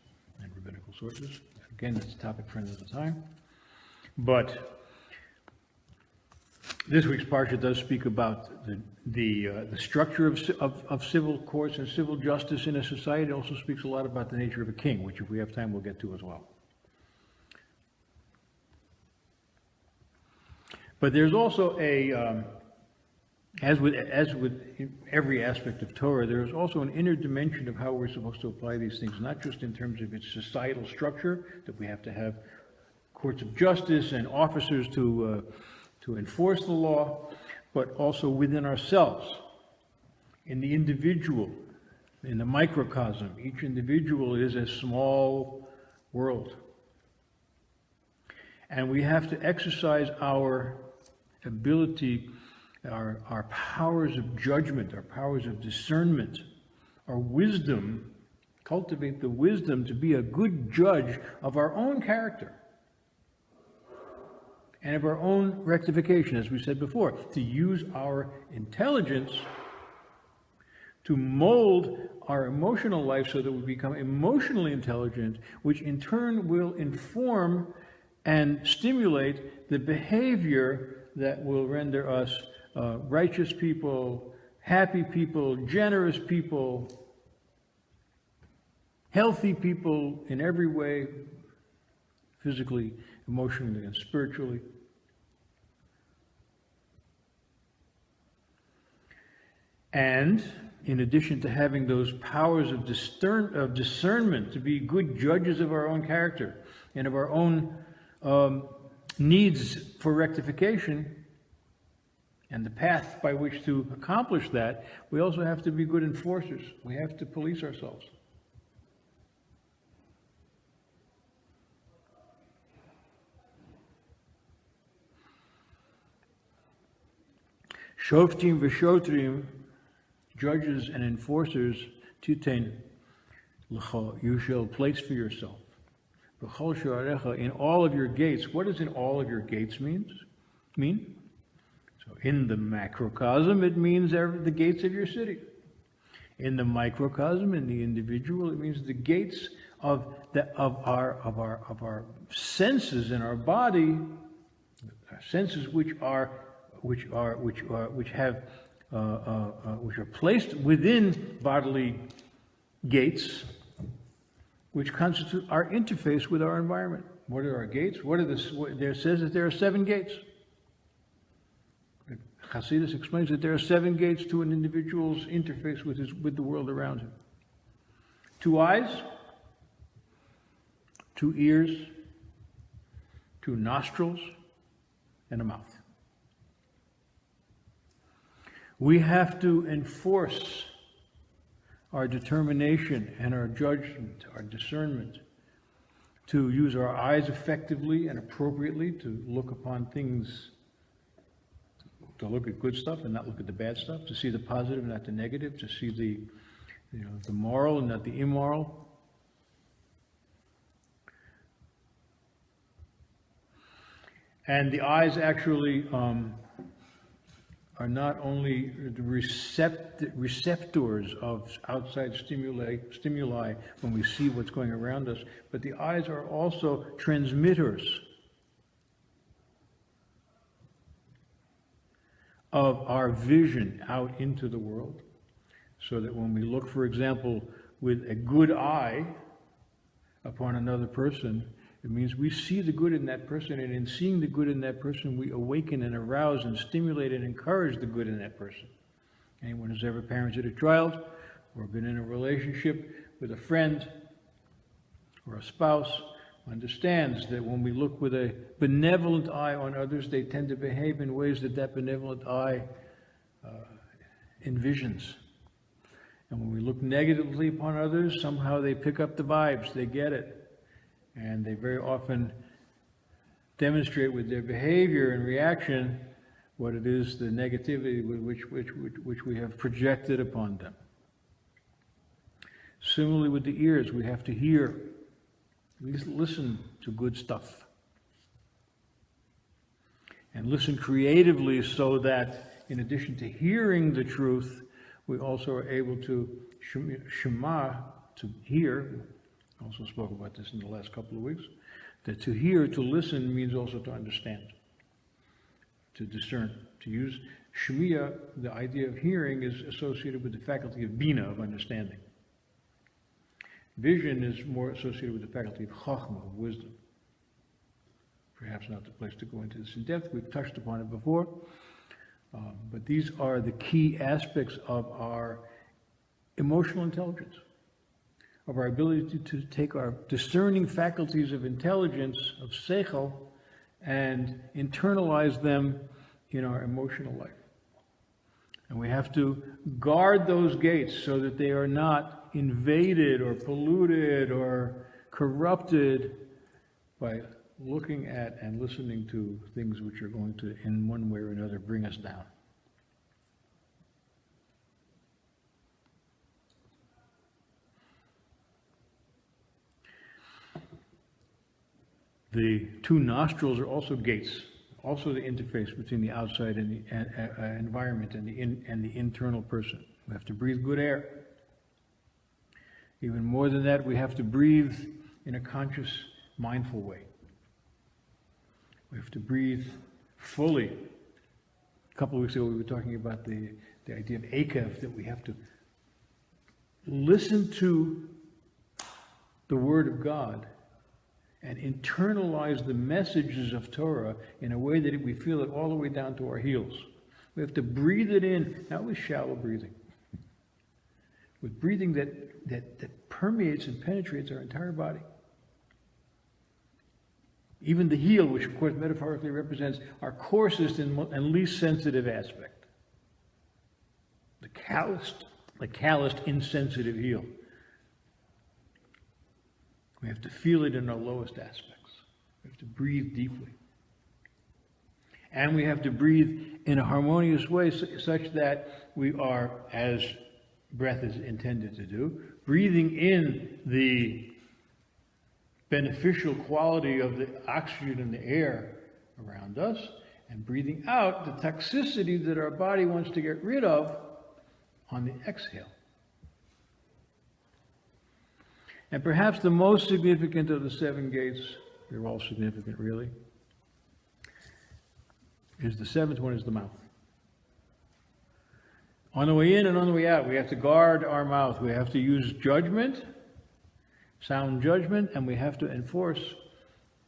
and rabbinical sources. Again, that's a topic for another time. But this week's parsha does speak about the structure of civil courts and civil justice in a society. It also speaks a lot about the nature of a king, which if we have time we'll get to as well. But there's also as with every aspect of Torah, there's also an inner dimension of how we're supposed to apply these things, not just in terms of its societal structure, that we have to have courts of justice and officers to enforce the law, but also within ourselves, in the individual, in the microcosm. Each individual is a small world. And we have to exercise our ability, our powers of judgment, our powers of discernment, our wisdom, cultivate the wisdom to be a good judge of our own character and of our own rectification, as we said before, to use our intelligence to mold our emotional life so that we become emotionally intelligent, which in turn will inform and stimulate the behavior that will render us righteous people, happy people, generous people, healthy people in every way, physically, emotionally, and spiritually. And in addition to having those powers of discernment to be good judges of our own character and of our own needs for rectification, and the path by which to accomplish that, we also have to be good enforcers. We have to police ourselves. Shoftim v'shotrim, judges and enforcers, titein l'cho, you shall place for yourself. B'chol sha'arecha, in all of your gates. What does in all of your gates mean? So in the macrocosm, it means the gates of your city. In the microcosm, in the individual, it means the gates of our senses in our body, our senses which are placed within bodily gates, which constitute our interface with our environment. What are our gates? There says that there are 7 gates. Hasidus explains that there are 7 gates to an individual's interface with the world around him. 2 eyes, 2 ears, 2 nostrils, and a mouth. We have to enforce our determination and our judgment, our discernment, to use our eyes effectively and appropriately to look upon things, to look at good stuff and not look at the bad stuff, to see the positive, not the negative, to see the moral and not the immoral. And the eyes actually are not only the receptors of outside stimuli when we see what's going around us, but the eyes are also transmitters of our vision out into the world. So that when we look, for example, with a good eye upon another person, it means we see the good in that person, and in seeing the good in that person, we awaken and arouse and stimulate and encourage the good in that person. Anyone who's ever parented a child or been in a relationship with a friend or a spouse understands that when we look with a benevolent eye on others, they tend to behave in ways that that benevolent eye envisions. And when we look negatively upon others, somehow they pick up the vibes, they get it. And they very often demonstrate with their behavior and reaction what it is, the negativity with which we have projected upon them. Similarly with the ears, we have to hear, at least listen to good stuff. And listen creatively so that in addition to hearing the truth, we also are able to shema, to hear. I also spoke about this in the last couple of weeks, that to hear, to listen, means also to understand, to discern. To use shemiya, the idea of hearing is associated with the faculty of bina, of understanding. Vision is more associated with the faculty of chachma, of wisdom. Perhaps not the place to go into this in depth, we've touched upon it before, but these are the key aspects of our emotional intelligence, of our ability to take our discerning faculties of intelligence, of seichel, and internalize them in our emotional life. And we have to guard those gates so that they are not invaded or polluted or corrupted by looking at and listening to things which are going to, in one way or another, bring us down. The two nostrils are also gates, also the interface between the outside and the environment and the internal person. We have to breathe good air. Even more than that, we have to breathe in a conscious, mindful way. We have to breathe fully. A couple of weeks ago, we were talking about the idea of akev, that we have to listen to the Word of God and internalize the messages of Torah in a way that we feel it all the way down to our heels. We have to breathe it in, not with shallow breathing, with breathing that permeates and penetrates our entire body. Even the heel, which of course metaphorically represents our coarsest and least sensitive aspect. The calloused, insensitive heel. We have to feel it in our lowest aspects. We have to breathe deeply. And we have to breathe in a harmonious way such that we are, as breath is intended to do, breathing in the beneficial quality of the oxygen in the air around us, and breathing out the toxicity that our body wants to get rid of on the exhale. And perhaps the most significant of the seven gates, they're all significant really, is the seventh one is the mouth. On the way in and on the way out, we have to guard our mouth. We have to use judgment, sound judgment, and we have to enforce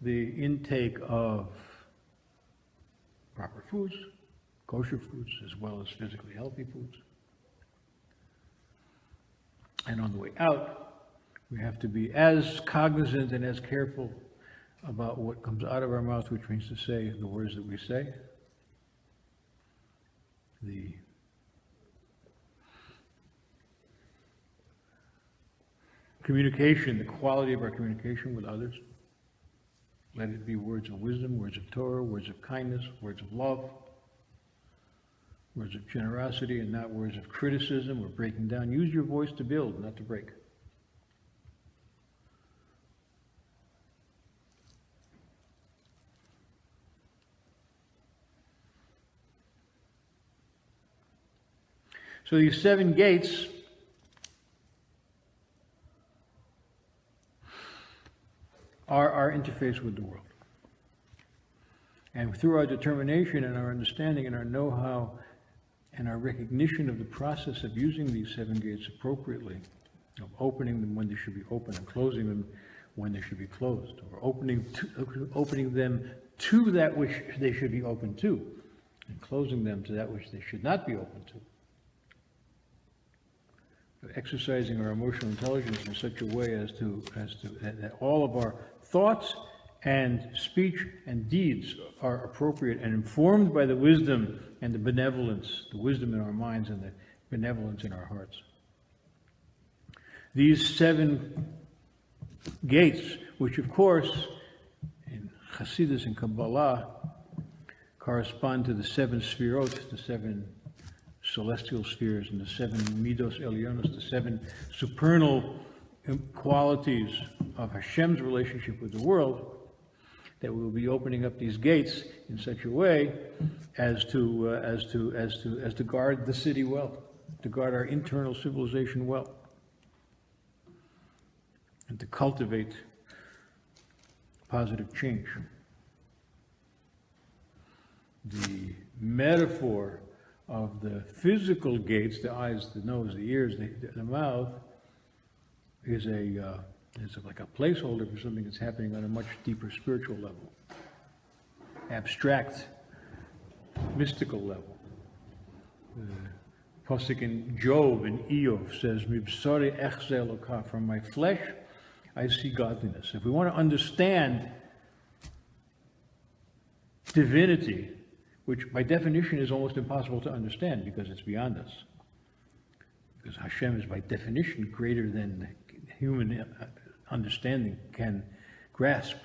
the intake of proper foods, kosher foods, as well as physically healthy foods. And on the way out, we have to be as cognizant and as careful about what comes out of our mouth, which means to say the words that we say, the communication, the quality of our communication with others. Let it be words of wisdom, words of Torah, words of kindness, words of love, words of generosity, and not words of criticism or breaking down. Use your voice to build, not to break. So these 7 gates are our interface with the world. And through our determination and our understanding and our know-how and our recognition of the process of using these 7 gates appropriately, of opening them when they should be open and closing them when they should be closed, or opening them to that which they should be open to, and closing them to that which they should not be open to. Exercising our emotional intelligence in such a way as to that all of our thoughts and speech and deeds are appropriate and informed by the wisdom and the benevolence, the wisdom in our minds and the benevolence in our hearts. These 7 gates, which of course in Hasidus and Kabbalah correspond to the 7 sfirot, the 7 celestial spheres, and the 7 midos elyonos, the 7 supernal qualities of Hashem's relationship with the world, that we will be opening up these gates in such a way as to guard the city well, to guard our internal civilization well, and to cultivate positive change. The metaphor of the physical gates, the eyes, the nose, the ears, the mouth, is like a placeholder for something that's happening on a much deeper spiritual level, abstract, mystical level. The Pasuk in Job and Eov says, "Mibsari echze Eloka," from my flesh I see godliness. If we want to understand divinity, which by definition is almost impossible to understand because it's beyond us, because Hashem is by definition greater than the human understanding can grasp.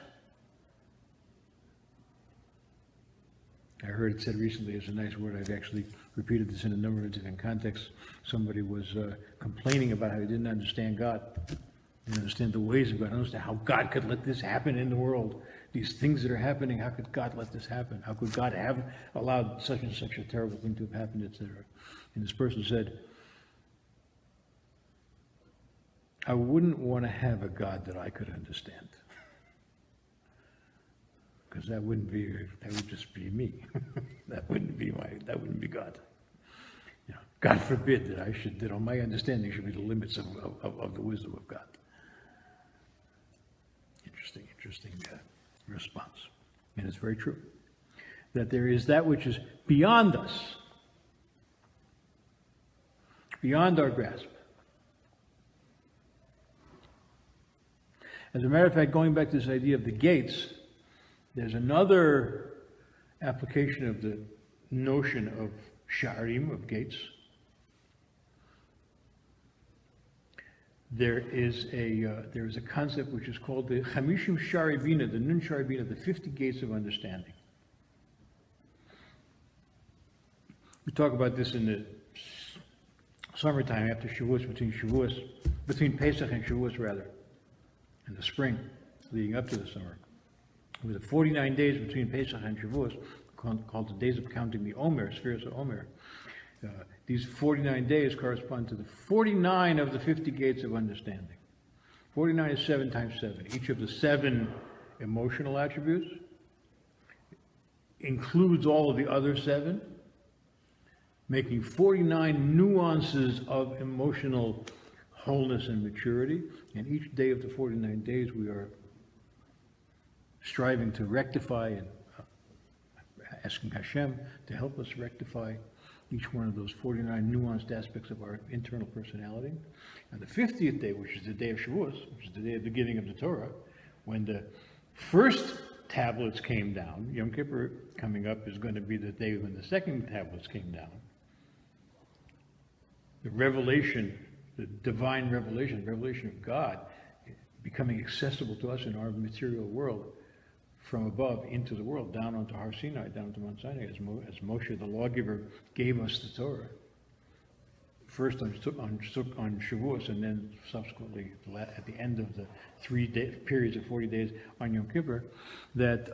I heard it said recently, it's a nice word, I've actually repeated this in a number of different contexts. Somebody was complaining about how he didn't understand God, didn't understand the ways of God, didn't understand how God could let this happen in the world. These things that are happening, how could God let this happen? How could God have allowed such and such a terrible thing to have happened, etc.? And this person said, I wouldn't want to have a God that I could understand. Because that would just be me. that wouldn't be God. You know, God forbid that all my understanding should be the limits of the wisdom of God. Interesting response. And it's very true. That there is that which is beyond us, beyond our grasp. As a matter of fact, going back to this idea of the gates, there's another application of the notion of sha'arim, of gates. There is a concept which is called the Chamishim Shari Bina, the Nun Shari Bina, the 50 gates of understanding. We talk about this in the summertime after Shavuos, between Pesach and Shavuos rather, in the spring leading up to the summer. With the 49 days between Pesach and Shavuos, called the days of counting the Omer, spheres of Omer. These 49 days correspond to the 49 of the 50 gates of understanding. 49 is 7 times 7. Each of the 7 emotional attributes includes all of the other 7, making 49 nuances of emotional wholeness and maturity. And each day of the 49 days we are striving to rectify and asking Hashem to help us rectify each one of those 49 nuanced aspects of our internal personality. And the 50th day, which is the day of Shavuos, which is the day of the beginning of the Torah, when the first tablets came down, Yom Kippur coming up is going to be the day when the second tablets came down. The revelation the divine revelation of God becoming accessible to us in our material world from above into the world, down onto Har Sinai, down to Mount Sinai, as Moshe, the lawgiver, gave us the Torah. First on Shavuos, and then subsequently at the end of the 3 periods of 40 days on Yom Kippur, that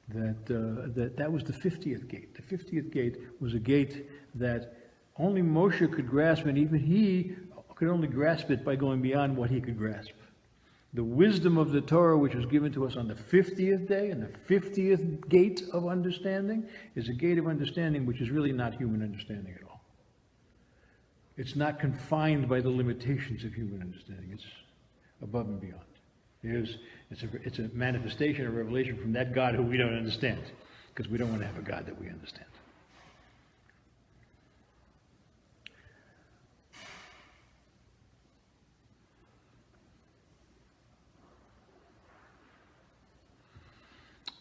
was the 50th gate. The 50th gate was a gate that only Moshe could grasp, and even he could only grasp it by going beyond what he could grasp. The wisdom of the Torah, which was given to us on the 50th day, and the 50th gate of understanding, is a gate of understanding which is really not human understanding at all. It's not confined by the limitations of human understanding. It's above and beyond. It's a manifestation, a revelation from that God who we don't understand, because we don't want to have a God that we understand.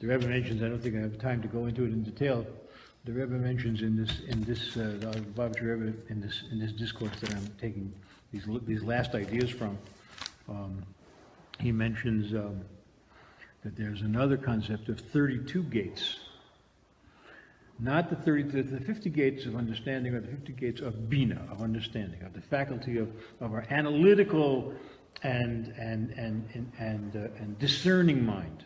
The Rebbe mentions, I don't think I have time to go into it in detail. The Rebbe mentions in this discourse that I'm taking these last ideas from. He mentions that there's another concept of 32 gates, not the 50 gates of understanding, or the 50 gates of bina, of understanding, of the faculty of our analytical and discerning mind.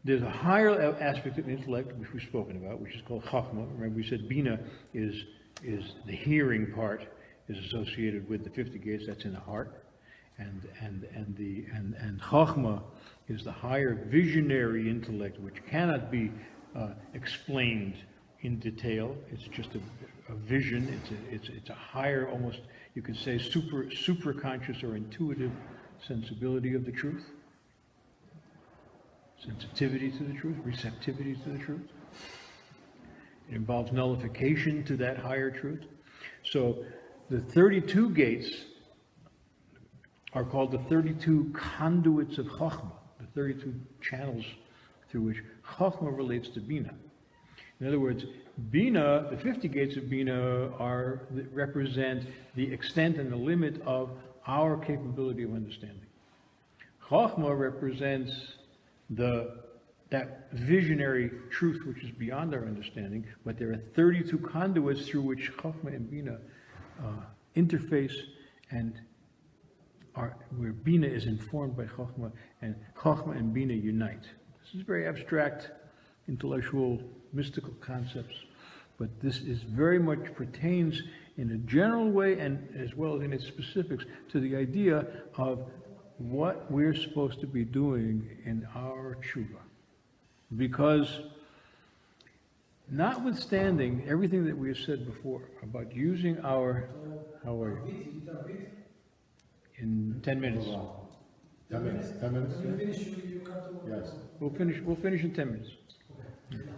There's a higher aspect of intellect, which we've spoken about, which is called chachma. Remember, we said bina is the hearing part, is associated with the 50 gates. That's in the heart, and chachma is the higher visionary intellect, which cannot be explained in detail. It's just a vision. It's a higher, almost you could say super conscious or intuitive sensibility of the truth. Sensitivity to the truth, receptivity to the truth. It involves nullification to that higher truth. So the 32 gates are called the 32 conduits of Chachma, the 32 channels through which Chachma relates to Bina. In other words, Bina, the 50 gates of Bina represent the extent and the limit of our capability of understanding. Chachma represents that visionary truth which is beyond our understanding, but there are 32 conduits through which Chachma and Bina interface, and where Bina is informed by Chachma, and Chachma and Bina unite. This is very abstract, intellectual, mystical concepts, but this is very much pertains in a general way, and as well as in its specifics, to the idea of what we're supposed to be doing in our tshuva. Because notwithstanding everything that we have said before about using our, how are you? In 10 minutes. 10 minutes. 10 minutes? When you finish, you come to... Yes. We'll finish in 10 minutes. Okay.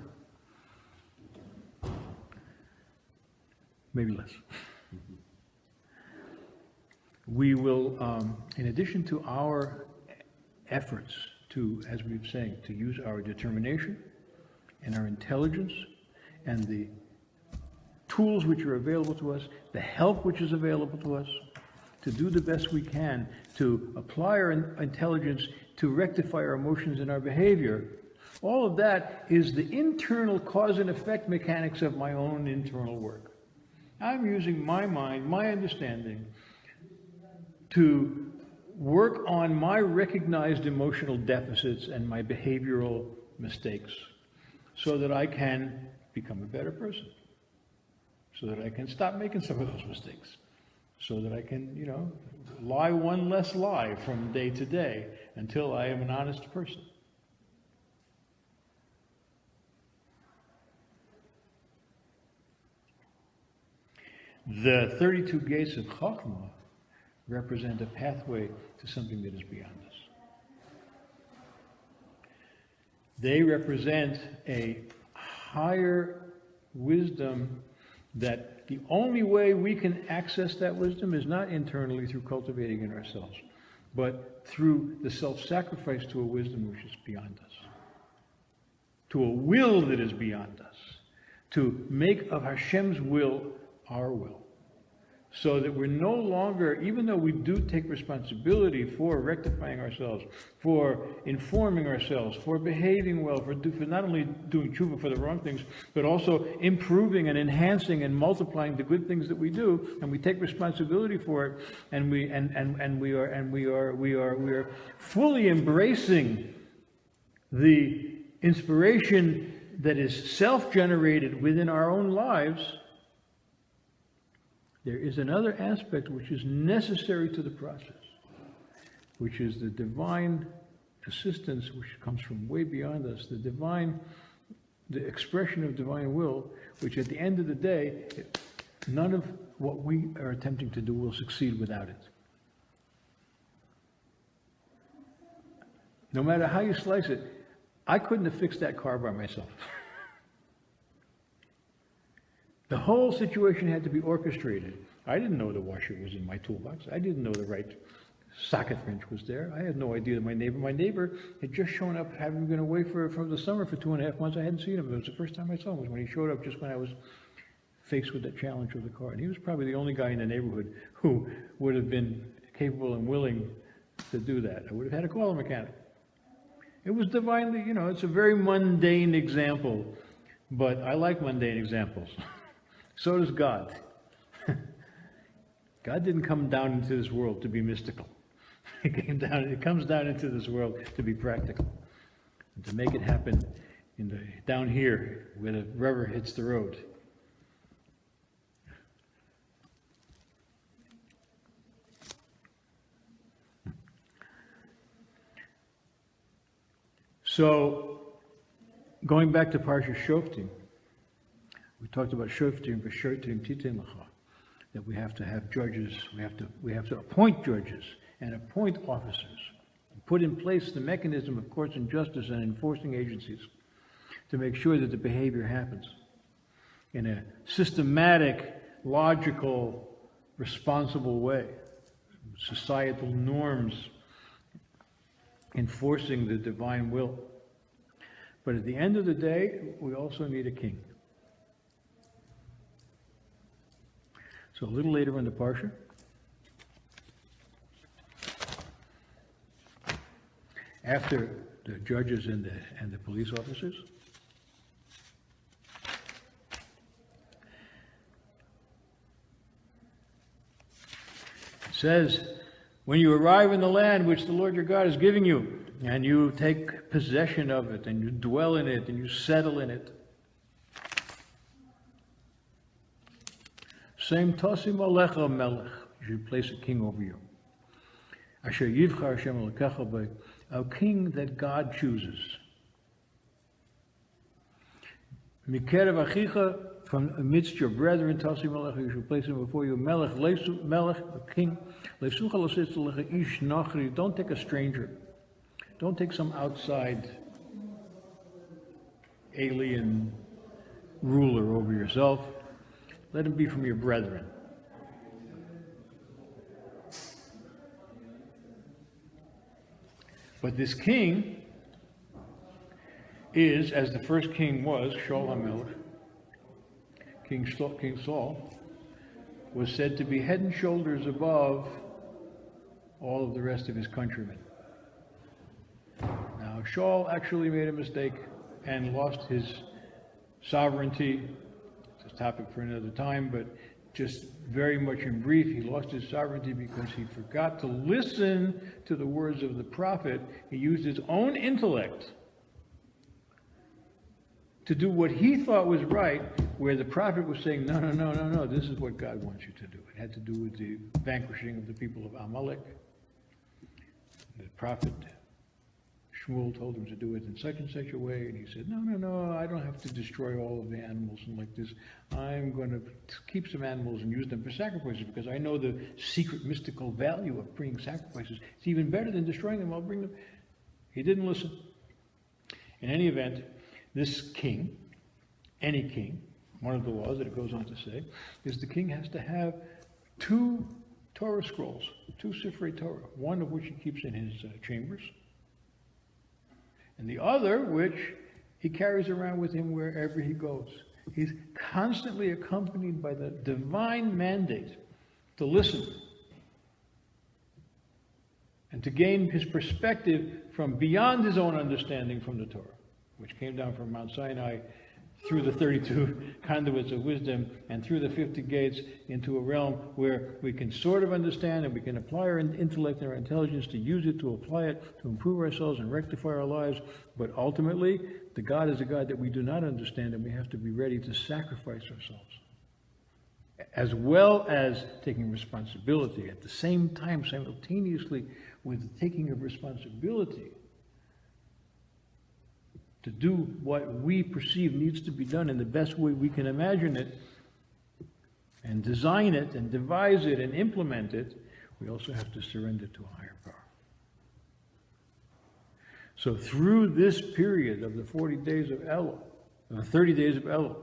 Maybe less. We will, in addition to our efforts to, as we've been saying, to use our determination and our intelligence and the tools which are available to us, the help which is available to us, to do the best we can to apply our intelligence to rectify our emotions and our behavior. All of that is the internal cause and effect mechanics of my own internal work. I'm using my mind, my understanding, to work on my recognized emotional deficits and my behavioral mistakes so that I can become a better person, so that I can stop making some of those mistakes, so that I can, lie one less lie from day to day until I am an honest person. The 32 gates of Chachma represent a pathway to something that is beyond us. They represent a higher wisdom that the only way we can access that wisdom is not internally through cultivating it ourselves, but through the self-sacrifice to a wisdom which is beyond us, to a will that is beyond us, to make of Hashem's will our will, so that we're no longer, even though we do take responsibility for rectifying ourselves, for informing ourselves, for behaving well, for not only doing tshuva for the wrong things, but also improving and enhancing and multiplying the good things that we do, and we take responsibility for it, and we are fully embracing the inspiration that is self-generated within our own lives. There is another aspect which is necessary to the process, which is the divine assistance, which comes from way beyond us, the expression of divine will, which at the end of the day, none of what we are attempting to do will succeed without it. No matter how you slice it, I couldn't have fixed that car by myself. The whole situation had to be orchestrated. I didn't know the washer was in my toolbox. I didn't know the right socket wrench was there. I had no idea that my neighbor had just shown up, having been away from the summer for 2.5 months. I hadn't seen him. It was the first time I saw him was when he showed up, just when I was faced with that challenge with the car. And he was probably the only guy in the neighborhood who would have been capable and willing to do that. I would have had to call a mechanic. It was divinely, it's a very mundane example, but I like mundane examples. So does God. God didn't come down into this world to be mystical. He comes down into this world to be practical, and to make it happen down here where the rubber hits the road. So, going back to Parsha Shoftim, we talked about Shoftim v'Shoftim Titen Lecha, that we have to have judges, we have to appoint judges and appoint officers, and put in place the mechanism of courts and justice and enforcing agencies to make sure that the behavior happens in a systematic, logical, responsible way. Societal norms enforcing the divine will. But at the end of the day, we also need a king. So a little later in the Parsha, after the judges and the police officers, it says, when you arrive in the land which the Lord your God is giving you, and you take possession of it, and you dwell in it, and you settle in it, same tosim alecha melech, you should place a king over you. Asher yivchar Hashem alekecha b'ay, a king that God chooses. Mikerev achicha, from amidst your brethren, tosim alecha, you should place him before you. Melech, a king. Lesucha l'sitz alecha ish nachri, don't take a stranger. Don't take some outside alien ruler over yourself. Let him be from your brethren. But this king is, as the first king was, Shaul HaMelech, King Saul, was said to be head and shoulders above all of the rest of his countrymen. Now, Shaul actually made a mistake and lost his sovereignty. It's a topic for another time, but just very much in brief, he lost his sovereignty because he forgot to listen to the words of the prophet. He used his own intellect to do what he thought was right, where the prophet was saying, no, this is what God wants you to do. It had to do with the vanquishing of the people of Amalek. The prophet Shmuel told him to do it in such and such a way, and he said, no, I don't have to destroy all of the animals and like this. I'm going to keep some animals and use them for sacrifices because I know the secret mystical value of bringing sacrifices. It's even better than destroying them. I'll bring them. He didn't listen. In any event, this king, any king, one of the laws that it goes on to say, is the king has to have 2 Torah scrolls, 2 Sifrei Torah, one of which he keeps in his chambers, and the other which he carries around with him wherever he goes. He's constantly accompanied by the divine mandate to listen, and to gain his perspective from beyond his own understanding from the Torah, which came down from Mount Sinai through the 32 conduits of wisdom and through the 50 gates into a realm where we can sort of understand and we can apply our intellect and our intelligence to use it, to apply it, to improve ourselves and rectify our lives. But ultimately, the God is a God that we do not understand, and we have to be ready to sacrifice ourselves, as well as taking responsibility at the same time, simultaneously with the taking of responsibility to do what we perceive needs to be done in the best way we can imagine it, and design it, and devise it, and implement it. We also have to surrender to a higher power. So through this period of the 40 days of Elul, the 30 days of Elul,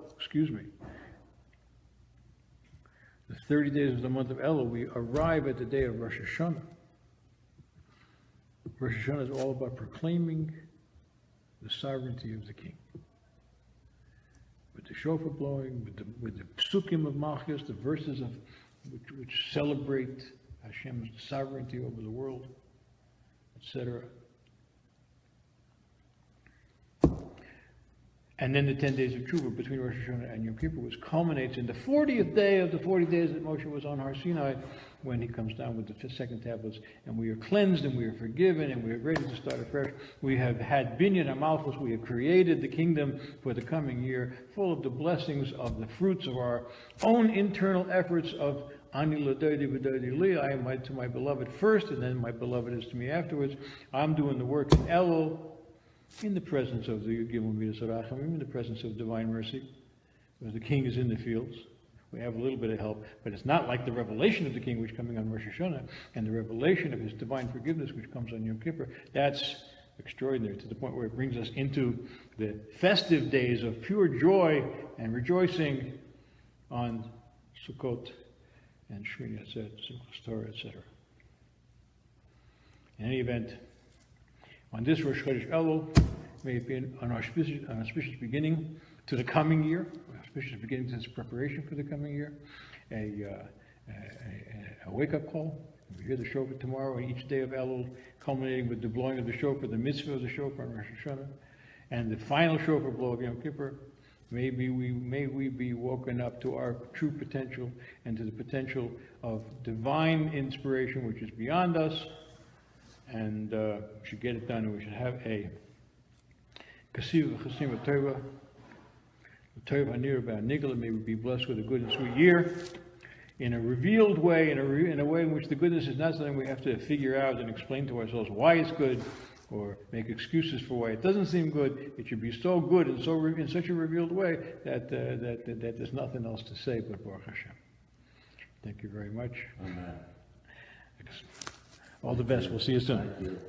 the 30 days of the month of Elul, we arrive at the day of Rosh Hashanah. Rosh Hashanah is all about proclaiming the sovereignty of the king. With the shofar blowing, with the psukim of Malchus, the verses of which celebrate Hashem's sovereignty over the world, etc. And then the 10 days of Tshuva between Rosh Hashanah and Yom Kippur, which culminates in the 40th day of the 40 days that Moshe was on Har Sinai, when he comes down with the second tablets, and we are cleansed, and we are forgiven, and we are ready to start afresh. We have had Binyan HaMalchus, we have created the kingdom for the coming year, full of the blessings of the fruits of our own internal efforts of Ani L'Doidi V'Doidi Li, I am to my beloved first, and then my beloved is to me afterwards. I'm doing the work in Elul, in the presence of the Gimel Midas Harachamim, in the presence of divine mercy, because the king is in the fields. We have a little bit of help, but it's not like the revelation of the king, which is coming on Rosh Hashanah, and the revelation of his divine forgiveness, which comes on Yom Kippur. That's extraordinary, to the point where it brings us into the festive days of pure joy and rejoicing on Sukkot and Shmini Atzeret, Simchas Torah, etc. In any event, on this Rosh Chodesh Elul, may it be an auspicious beginning to the coming year, an auspicious beginning to this preparation for the coming year, a wake-up call. We hear the shofar tomorrow on each day of Elul, culminating with the blowing of the shofar, the mitzvah of the shofar on Rosh Hashanah, and the final shofar blow of Yom Kippur. May we be woken up to our true potential and to the potential of divine inspiration, which is beyond us, and we should get it done, and we should have a Kasiv Chasim Torah, Torah Hanir Nigla. May we be blessed with a good and sweet year in a revealed way, in a way in which the goodness is not something we have to figure out and explain to ourselves why it's good, or make excuses for why it doesn't seem good. It should be so good and so in such a revealed way that there's nothing else to say but Baruch Hashem. Thank you very much. Amen. All the best. We'll see you soon. Thank you.